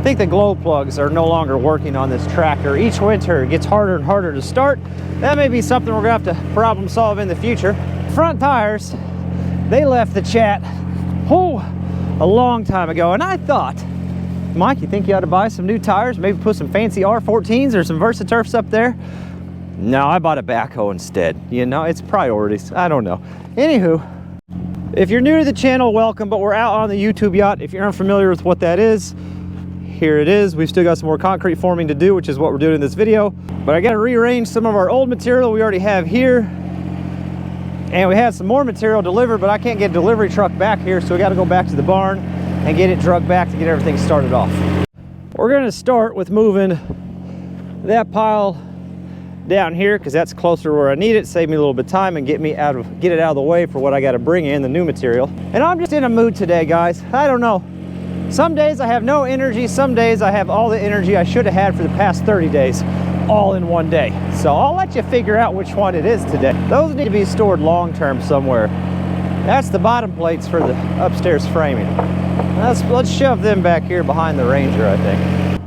think the glow plugs are no longer working on this tractor. Each winter it gets harder and harder to start. That may be something we're gonna have to problem solve in the future. Front tires, they left the chat a long time ago, and I thought, Mike, you think you ought to buy some new tires? Maybe put some fancy R14s or some Versaturfs up there? No, I bought a backhoe instead. You know, it's priorities. I don't know. Anywho, if you're new to the channel, welcome, but we're out on the YouTube Yacht. If you're unfamiliar with what that is, here it is. We've still got some more concrete forming to do, which is what we're doing in this video. But I got to rearrange some of our old material we already have here. And we had some more material delivered, but I can't get a delivery truck back here, so we got to go back to the barn and get it drugged back to get everything started off. We're going to start with moving that pile down here because that's closer to where I need it, save me a little bit of time and get it out of the way for what I got to bring in, the new material. And I'm just in a mood today, guys. I don't know. Some days I have no energy, some days I have all the energy I should have had for the past 30 days. All in one day. So I'll let you figure out which one it is today. Those need to be stored long-term somewhere. That's the bottom plates for the upstairs framing. Let's shove them back here behind the Ranger, I think.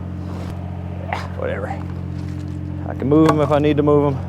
Whatever. I can move them if I need to move them.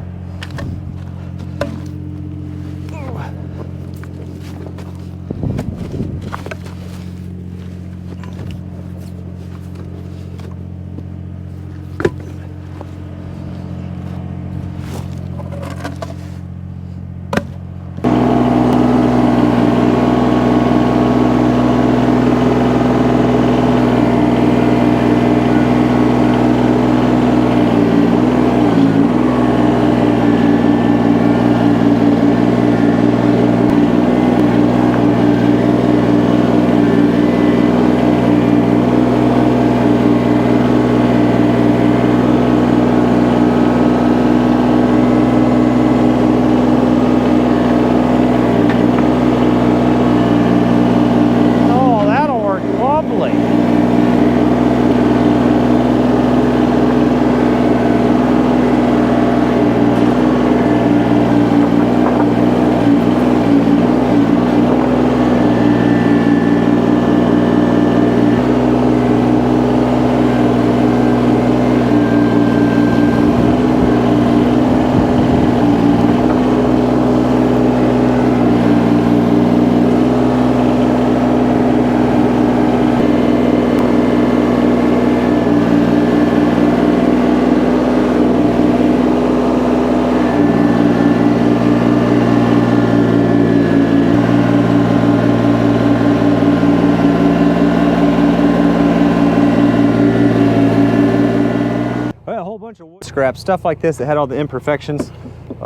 Scrap stuff like this that had all the imperfections,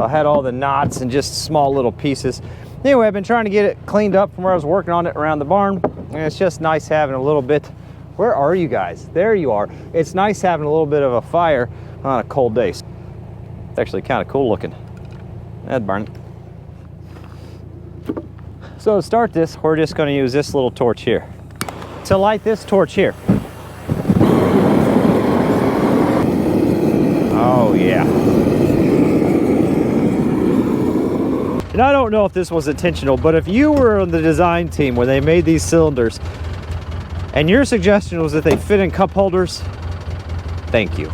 had all the knots and just small little pieces. Anyway, I've been trying to get it cleaned up from where I was working on it around the barn, and it's just nice having a little bit. Where are you guys? There you are. It's nice having a little bit of a fire on a cold day. It's actually kind of cool looking. That'd burn it. So to start this, we're just going to use this little torch here to light this torch here. Oh yeah. And I don't know if this was intentional, but if you were on the design team when they made these cylinders and your suggestion was that they fit in cup holders, thank you.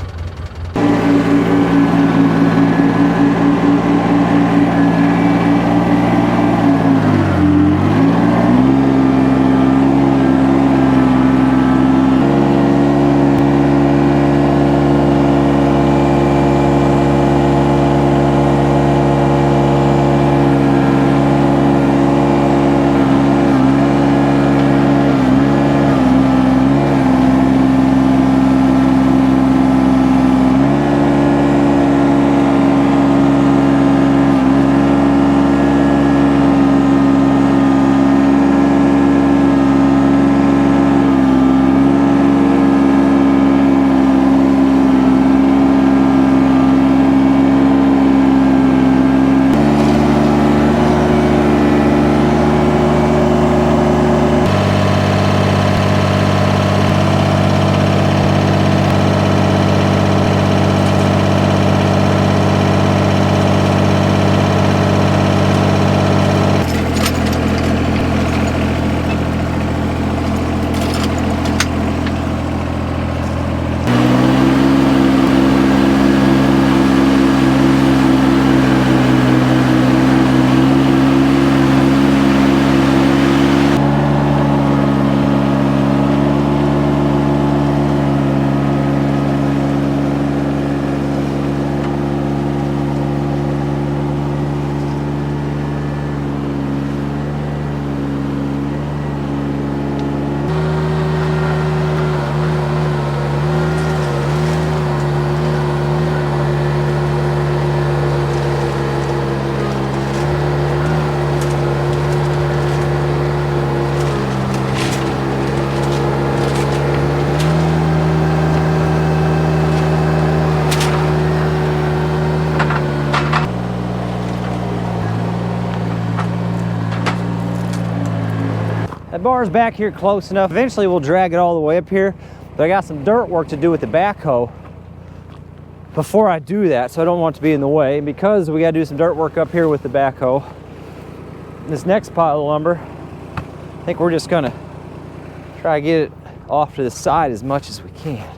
bar's back here close enough. Eventually we'll drag it all the way up here, but I got some dirt work to do with the backhoe before I do that, so I don't want it to be in the way. And because we gotta do some dirt work up here with the backhoe, this next pile of lumber, I think we're just gonna try to get it off to the side as much as we can.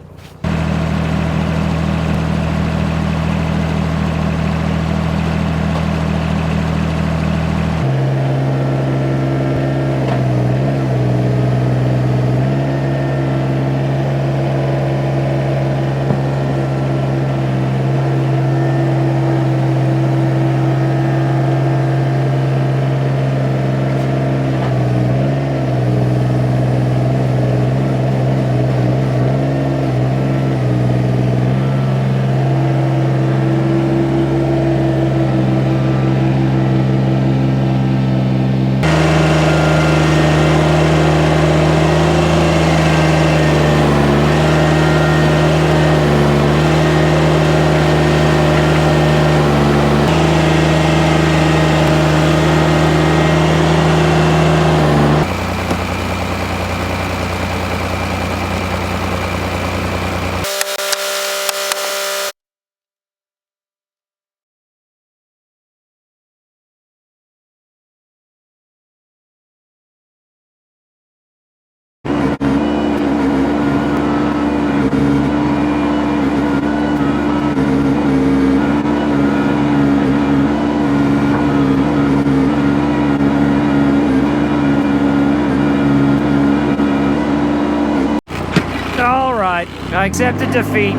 I accepted defeat.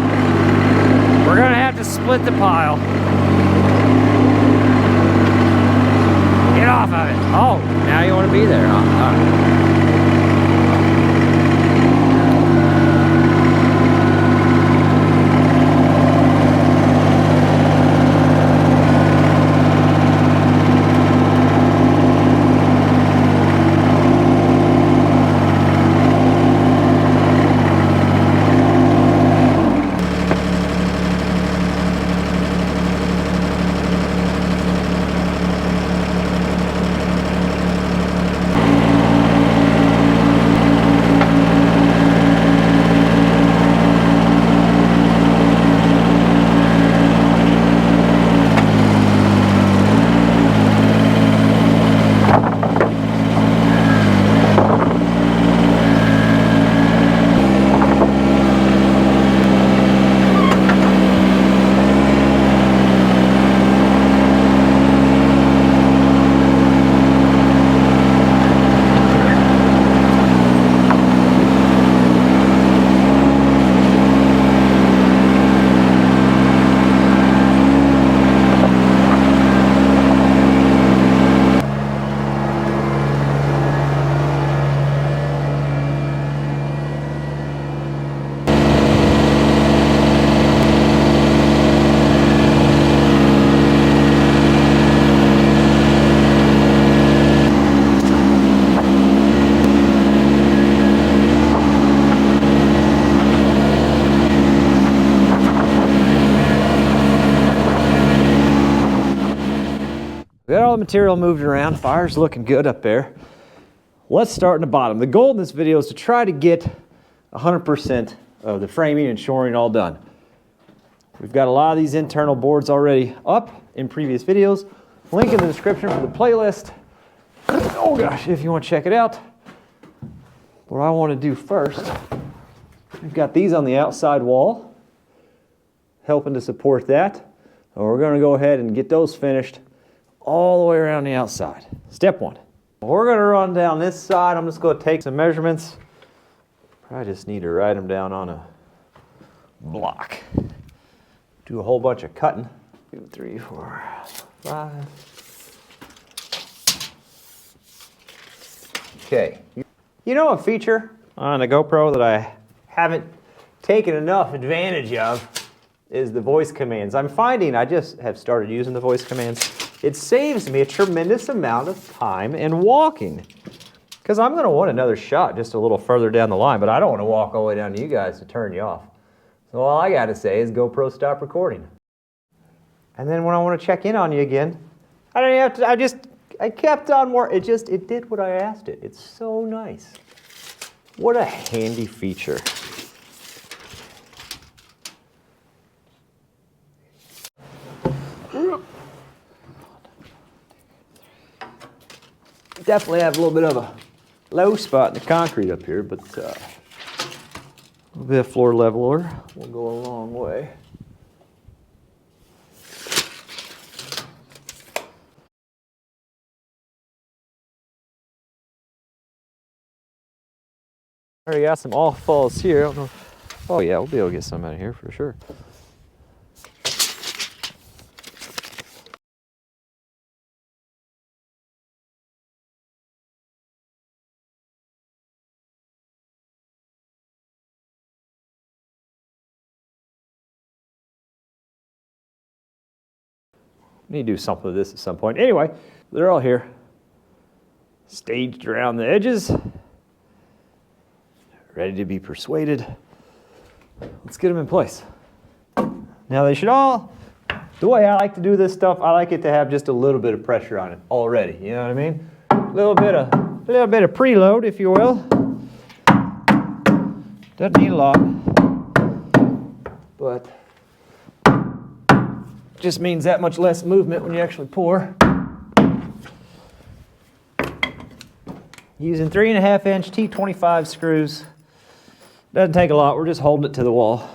We're gonna have to split the pile. Get off of it. Oh, now you want to be there, huh? All right. We got all the material moved around. Fire's looking good up there. Let's start in the bottom. The goal in this video is to try to get 100% of the framing and shoring all done. We've got a lot of these internal boards already up in previous videos. Link in the description for the playlist. Oh gosh, if you want to check it out. What I want to do first, we've got these on the outside wall, helping to support that. And we're going to go ahead and get those finished all the way around the outside. Step one. We're going to run down this side. I'm just going to take some measurements. Probably just need to write them down on a block. Do a whole bunch of cutting. 2, 3, 4, 5. Okay. You know a feature on a GoPro that I haven't taken enough advantage of is the voice commands. I'm finding I just have started using the voice commands. It saves me a tremendous amount of time in walking. Because I'm going to want another shot just a little further down the line, but I don't want to walk all the way down to you guys to turn you off. So all I got to say is GoPro stop recording. And then when I want to check in on you again, I don't have to, I kept on working. It did what I asked it. It's so nice. What a handy feature. Definitely have a little bit of a low spot in the concrete up here, but a little bit of floor leveler will go a long way. Already got some off falls here. I don't know. Oh yeah, we'll be able to get some out of here for sure. Need to do something with this at some point. Anyway, they're all here. Staged around the edges. Ready to be persuaded. Let's get them in place. Now they should all, the way I like to do this stuff, I like it to have just a little bit of pressure on it already. You know what I mean? A little bit of preload, if you will. Doesn't need a lot, but just means that much less movement when you actually pour. Using 3.5-inch T25 screws. Doesn't take a lot, we're just holding it to the wall.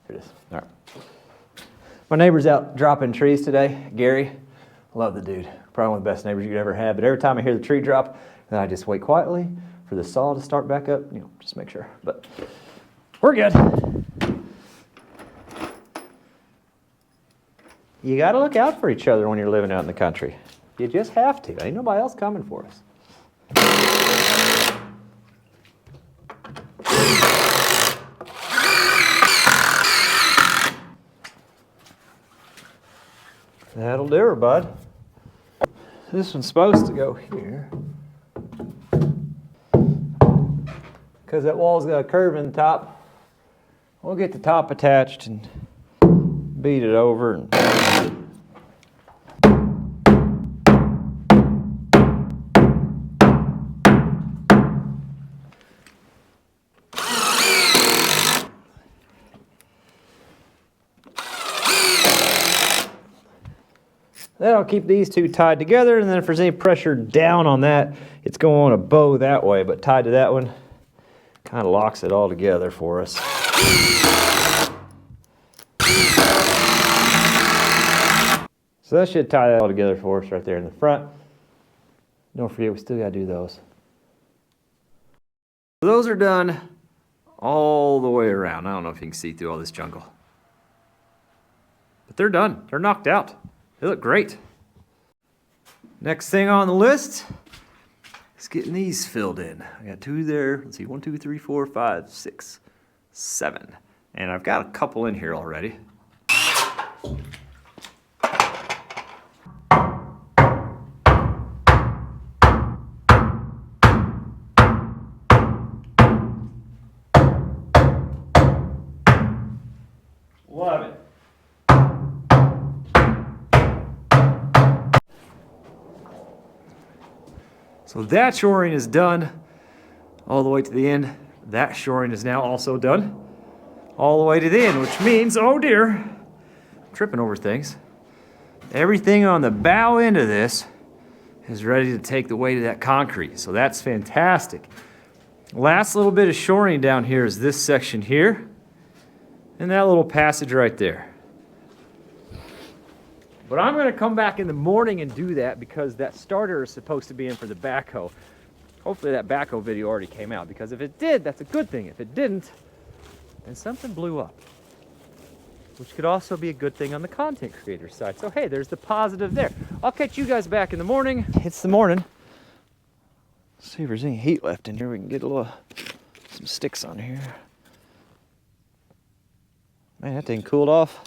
Here it is. All right. My neighbor's out dropping trees today, Gary. Love the dude. Probably one of the best neighbors you could ever have. But every time I hear the tree drop, then I just wait quietly for the saw to start back up. You know, just make sure. But we're good. You got to look out for each other when you're living out in the country. You just have to. Ain't nobody else coming for us. That'll do her, bud. This one's supposed to go here. Because that wall's got a curve in the top. We'll get the top attached and beat it over. And that'll keep these two tied together, and then if there's any pressure down on that, it's going on a bow that way, but tied to that one, kind of locks it all together for us. So that should tie that all together for us right there in the front. Don't forget, we still got to do those. So those are done all the way around. I don't know if you can see through all this jungle. But they're done. They're knocked out. They look great. Next thing on the list is getting these filled in. I got two there. Let's see, 1, 2, 3, 4, 5, 6, 7. And I've got a couple in here already. Love it. So that shoring is done all the way to the end. That shoring is now also done all the way to the end, which means, oh dear, I'm tripping over things. Everything on the bow end of this is ready to take the weight of that concrete. So that's fantastic. Last little bit of shoring down here is this section here and that little passage right there. But I'm going to come back in the morning and do that because that starter is supposed to be in for the backhoe. Hopefully that backhoe video already came out, because if it did, that's a good thing. If it didn't, then something blew up, which could also be a good thing on the content creator side. So hey, there's the positive there. I'll catch you guys back in the morning. It's the morning. Let's see if there's any heat left in here. We can get a little Some sticks on here. Man, that thing cooled off.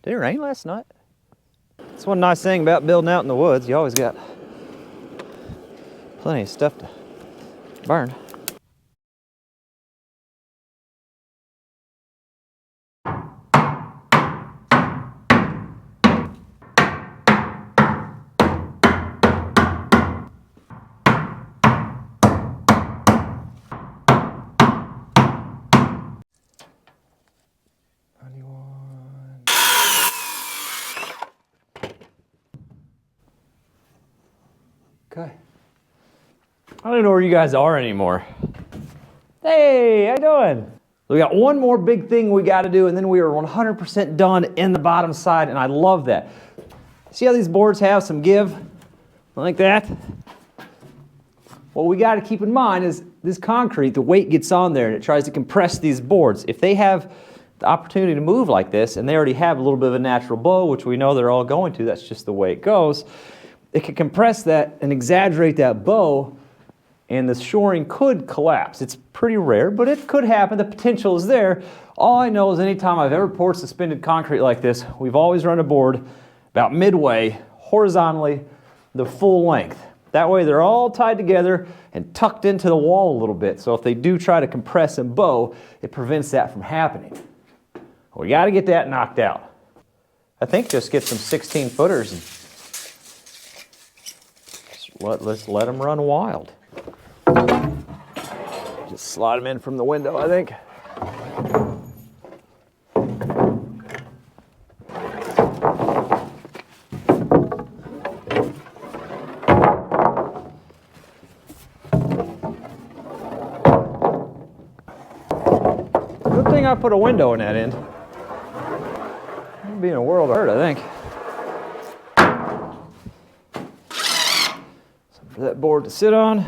Did it rain last night? That's one nice thing about building out in the woods. You always got plenty of stuff to burn. Okay. I don't even know where you guys are anymore. Hey, how you doing? We got one more big thing we got to do, and then we are 100% done in the bottom side, and I love that. See how these boards have some give? Like that? What we got to keep in mind is this concrete, the weight gets on there, and it tries to compress these boards. If they have the opportunity to move like this, and they already have a little bit of a natural bow, which we know they're all going to, that's just the way it goes, it can compress that and exaggerate that bow, and the shoring could collapse. It's pretty rare, but it could happen. The potential is there. All I know is anytime I've ever poured suspended concrete like this, we've always run a board about midway, horizontally, the full length. That way they're all tied together and tucked into the wall a little bit. So if they do try to compress and bow, it prevents that from happening. We got to get that knocked out. I think just get some 16-footers and let's let them run wild. Just slide them in from the window, I think. Good thing I put a window in that end. It'd be in a world of hurt, I think. For that board to sit on.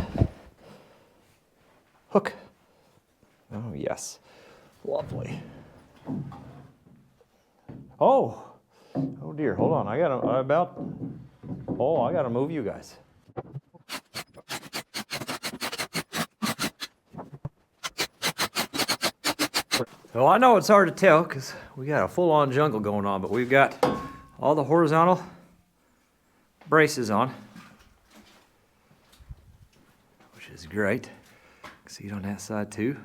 Hook. Oh, yes. Lovely. Oh. Oh, dear. Hold on. I gotta move you guys. Well, I know it's hard to tell because we got a full-on jungle going on, but we've got all the horizontal braces on, which is great. See it on that side too.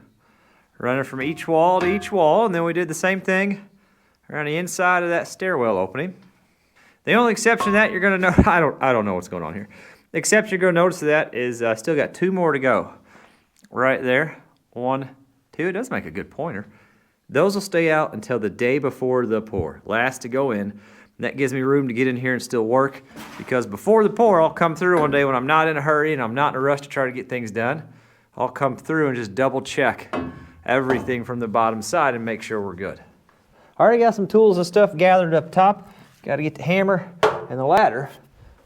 Running from each wall to each wall, and then we did the same thing around the inside of that stairwell opening. The only exception to that you're going to know, I don't know what's going on here. The exception you're going to notice to that is I still got 2 more to go. Right there. 1, 2. It does make a good pointer. Those will stay out until the day before the pour. Last to go in. And that gives me room to get in here and still work, because before the pour, I'll come through one day when I'm not in a hurry and I'm not in a rush to try to get things done. I'll come through and just double check everything from the bottom side and make sure we're good. I already got some tools and stuff gathered up top. Got to get the hammer and the ladder.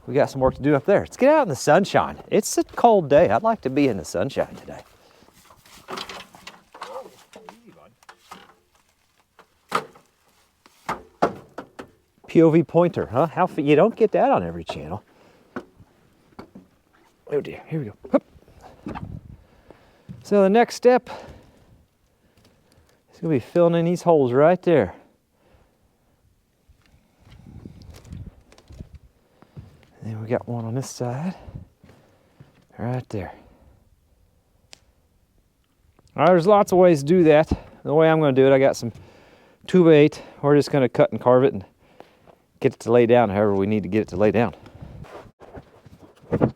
We got some work to do up there. Let's get out in the sunshine. It's a cold day. I'd like to be in the sunshine today. POV pointer, huh? You don't get that on every channel. Oh dear, here we go. Hup. So the next step is going to be filling in these holes right there. And then we got one on this side, right there. All right, there's lots of ways to do that. The way I'm going to do it, I got some 2x8. We're just going to cut and carve it and get it to lay down however we need to get it to lay down. The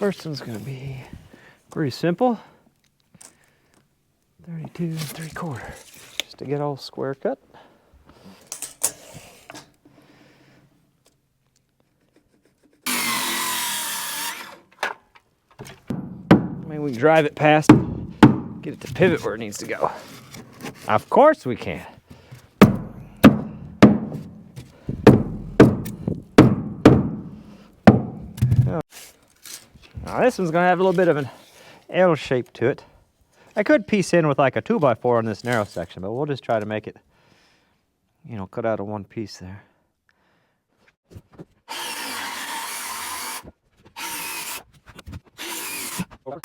first one's going to be pretty simple. 32 3/4, just to get all square cut. I mean, we can drive it past, get it to pivot where it needs to go. Of course we can. Now this one's going to have a little bit of an L shape to it. I could piece in with like a 2x4 on this narrow section, but we'll just try to make it, you know, cut out of one piece there. I'm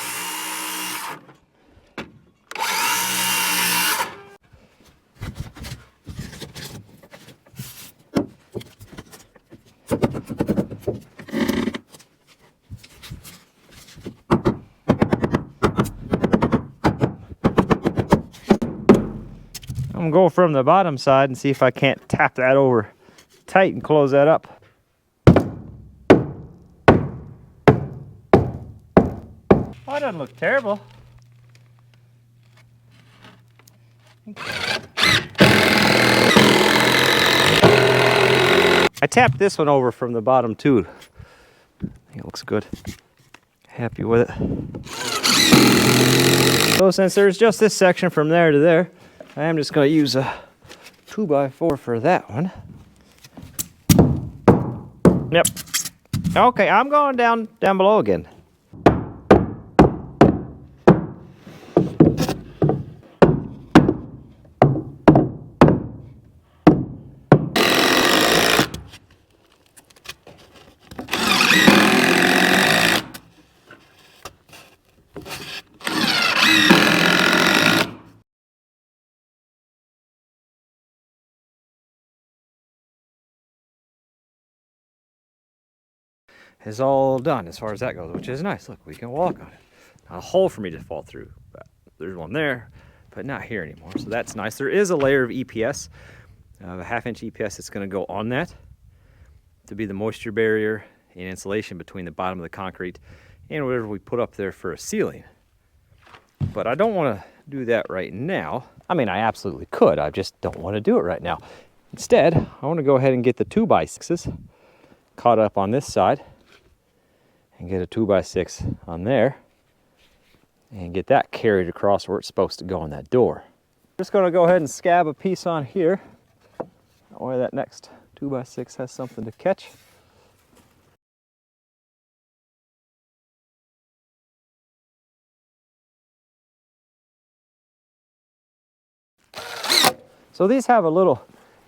gonna go from the bottom side and see if I can't tap that over tight and close that up. Oh, it doesn't look terrible. I tapped this one over from the bottom too. I think it looks good. Happy with it. So since there's just this section from there to there, I am just going to use a 2x4 for that one. Yep. Okay, I'm going down below again. Is all done as far as that goes, which is nice. Look, we can walk on it. Not a hole for me to fall through, but there's one there, but not here anymore. So that's nice. There is a layer of EPS, a 1/2-inch EPS that's going to go on that to be the moisture barrier and insulation between the bottom of the concrete and whatever we put up there for a ceiling. But I don't want to do that right now. I mean, I absolutely could. I just don't want to do it right now. Instead, I want to go ahead and get the 2x6s caught up on this side and get a 2x6 on there and get that carried across where it's supposed to go on that door. Just going to go ahead and scab a piece on here. That way that next 2x6 has something to catch. So these have a little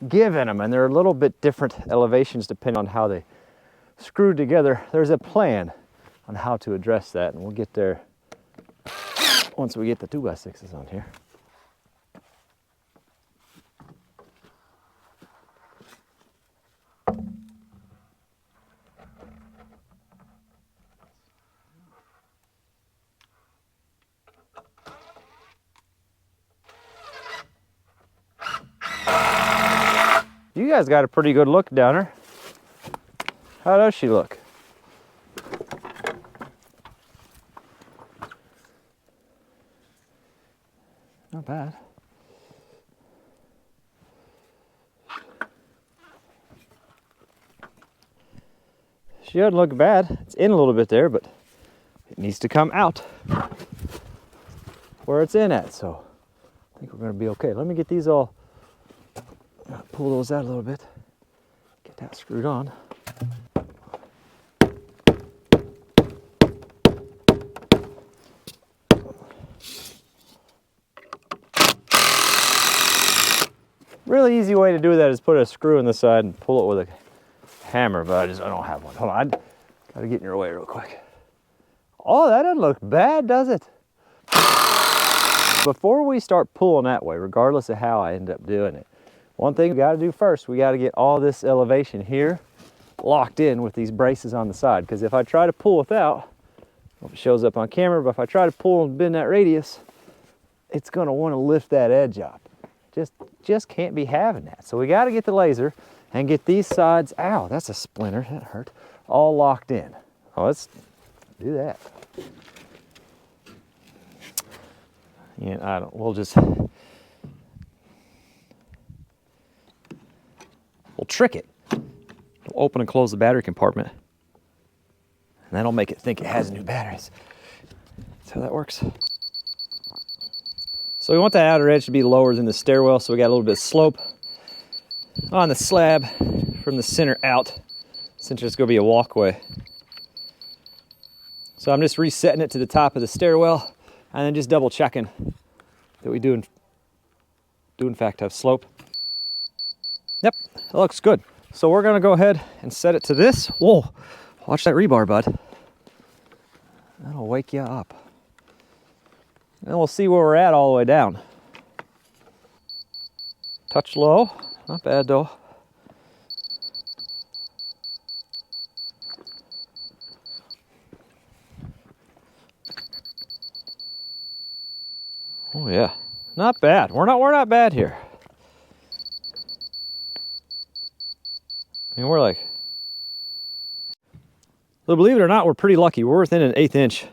give in them, and they're a little bit different elevations depending on how they screwed together. There's a plan on how to address that, and we'll get there once we get the 2x6s on here. You guys got a pretty good look down her. How does she look? Not bad. She doesn't look bad. It's in a little bit there, but it needs to come out where it's in at. So I think we're going to be okay. Let me get these all, pull those out a little bit, get that screwed on. Really easy way to do that is put a screw in the side and pull it with a hammer, but I don't have one. Hold on, gotta get in your way real quick. Oh, that doesn't look bad, does it? Before we start pulling that way, regardless of how I end up doing it, one thing we gotta do first, we gotta get all this elevation here locked in with these braces on the side, because if I try to pull without, I don't know if it shows up on camera, but if I try to pull and bend that radius, it's gonna wanna lift that edge up. Just can't be having that. So we got to get the laser and get these sides, ow, that's a splinter, that hurt, all locked in. Oh, let's do that. Yeah, we'll trick it. We'll open and close the battery compartment, and that'll make it think it has new batteries. That's how that works. So we want that outer edge to be lower than the stairwell, so we got a little bit of slope on the slab from the center out, since there's going to be a walkway. So I'm just resetting it to the top of the stairwell, and then just double checking that we do in fact have slope. Yep, that looks good. So we're going to go ahead and set it to this. Whoa, watch that rebar, bud. That'll wake you up. And we'll see where we're at all the way down. Touch low, not bad though. Oh yeah, not bad. We're not bad here. I mean, we're like, well, believe it or not, we're pretty lucky. We're within an 1/8 inch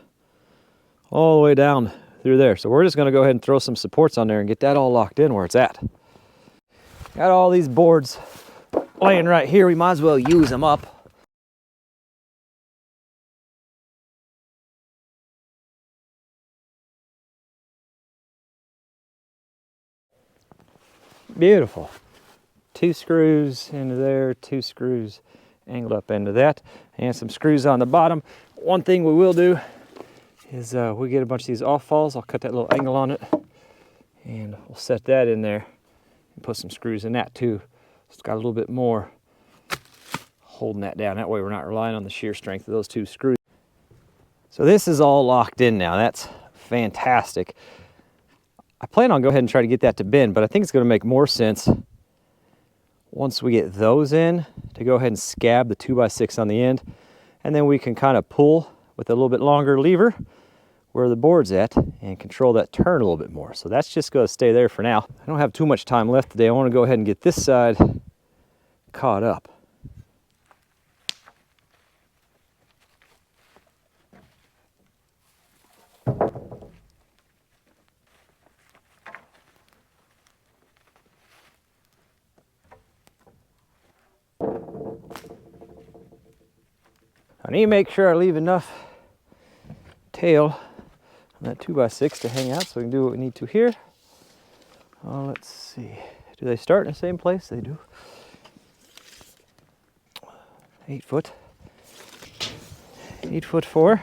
all the way down through there. So we're just gonna go ahead and throw some supports on there and get that all locked in where it's at. Got all these boards laying right here. We might as well use them up. Beautiful. 2 screws into there, 2 screws angled up into that, and some screws on the bottom. One thing we will do is we get a bunch of these off falls. I'll cut that little angle on it, and we'll set that in there and put some screws in that too. So it's got a little bit more holding that down. That way we're not relying on the shear strength of those 2 screws. So this is all locked in now. That's fantastic. I plan on go ahead and try to get that to bend, but I think it's going to make more sense once we get those in to go ahead and scab the 2x6 on the end, and then we can kind of pull with a little bit longer lever where the board's at and control that turn a little bit more. So that's just going to stay there for now. I don't have too much time left today. I want to go ahead and get this side caught up. I need to make sure I leave enough tail on that 2x6 to hang out so we can do what we need to here. Let's see. Do they start in the same place? They do. 8 foot. 8'4".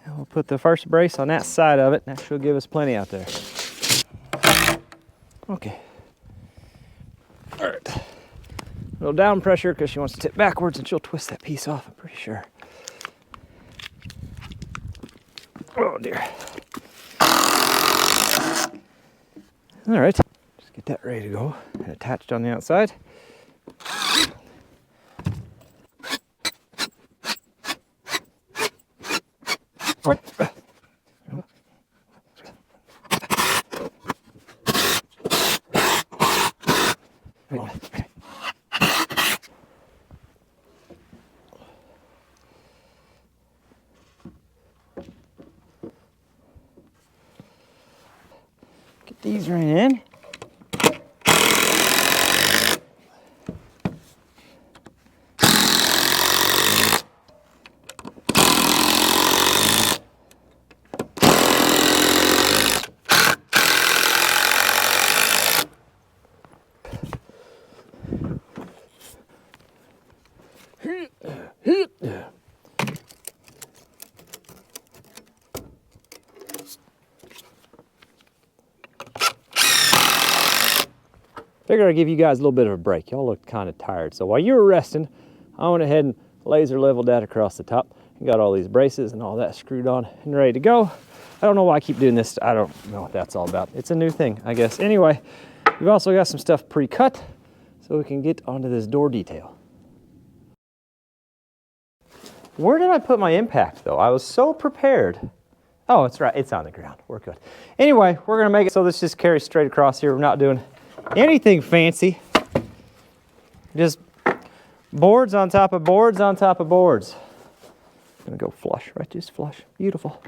And we'll put the first brace on that side of it. That should give us plenty out there. Okay. All right. A little down pressure because she wants to tip backwards and she'll twist that piece off, I'm pretty sure. Oh dear. All right, just get that ready to go and attached on the outside. Get these right in. Figured I'd give you guys a little bit of a break. Y'all looked kind of tired. So while you were resting, I went ahead and laser leveled that across the top and got all these braces and all that screwed on and ready to go. I don't know why I keep doing this. I don't know what that's all about. It's a new thing, I guess. Anyway, we've also got some stuff pre-cut so we can get onto this door detail. Where did I put my impact though? I was so prepared. Oh, it's right, it's on the ground. We're good. Anyway, we're gonna make it so this just carries straight across here. We're not doing anything fancy. Just boards on top of boards on top of boards. Gonna go flush, right? Just flush. Beautiful.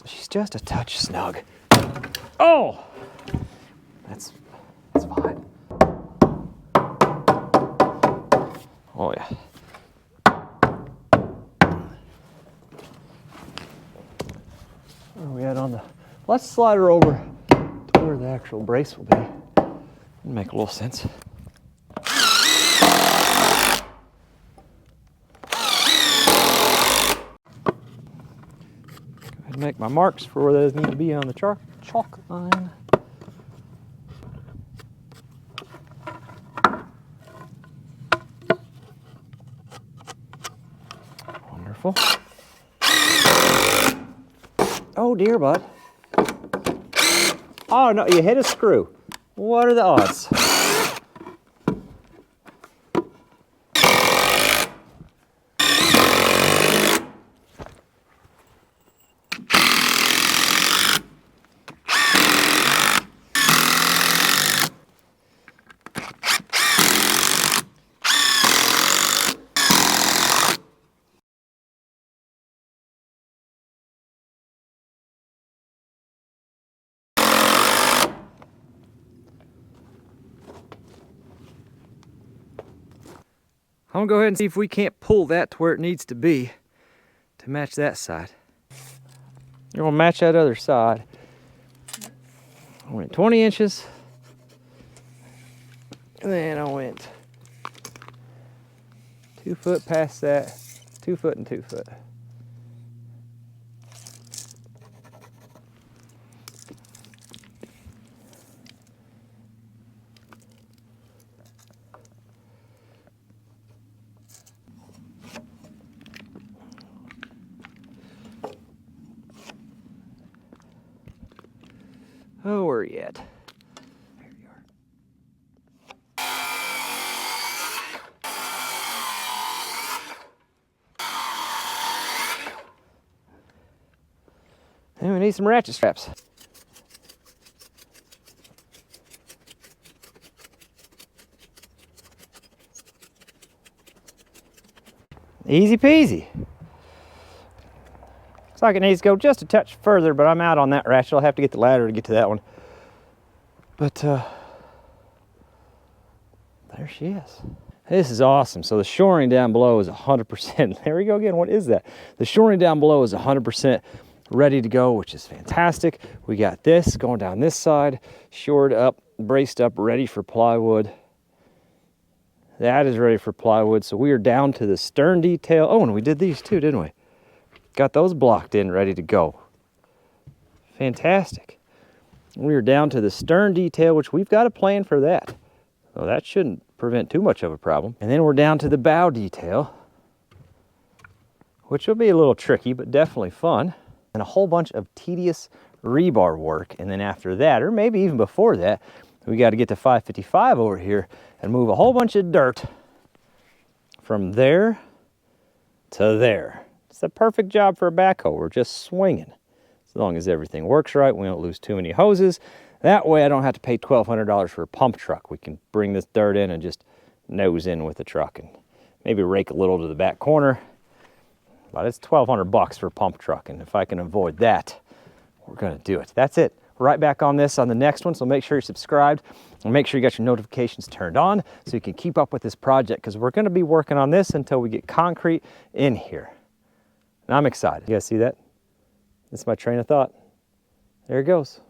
She's just a touch snug. Oh, that's fine. Oh yeah. Where are we at on the? Let's slide her over to where the actual brace will be. It'll make a little sense. make my marks for where those need to be on the chalk line. Wonderful. Oh dear, bud. Oh no, you hit a screw. What are the odds? I'm gonna go ahead and see if we can't pull that to where it needs to be to match that side. You're gonna match that other side. I went 20 inches, and then I went 2 foot past that, 2 foot and 2 foot. Oh, where are you at? There you are. And we need some ratchet straps. Easy peasy. Looks like it needs to go just a touch further, but I'm out on that ratchet. I'll have to get the ladder to get to that one. But there she is. This is awesome. So the shoring down below is 100%. There we go again. What is that? The shoring down below is 100% ready to go, which is fantastic. We got this going down this side, shored up, braced up, ready for plywood. That is ready for plywood. So we are down to the stern detail. Oh, and we did these too, didn't we? Got those blocked in, ready to go. Fantastic. We are down to the stern detail, which we've got a plan for that. So that shouldn't prevent too much of a problem. And then we're down to the bow detail, which will be a little tricky, but definitely fun. And a whole bunch of tedious rebar work. And then after that, or maybe even before that, we got to get to 555 over here and move a whole bunch of dirt from there to there. It's the perfect job for a backhoe. We're just swinging. As long as everything works right, we don't lose too many hoses. That way I don't have to pay $1,200 for a pump truck. We can bring this dirt in and just nose in with the truck and maybe rake a little to the back corner. But it's $1,200 for a pump truck, and if I can avoid that, we're gonna do it. That's it. Right back on this on the next one, so make sure you're subscribed and make sure you got your notifications turned on so you can keep up with this project, because we're gonna be working on this until we get concrete in here. And I'm excited. You guys see that? That's my train of thought. There it goes.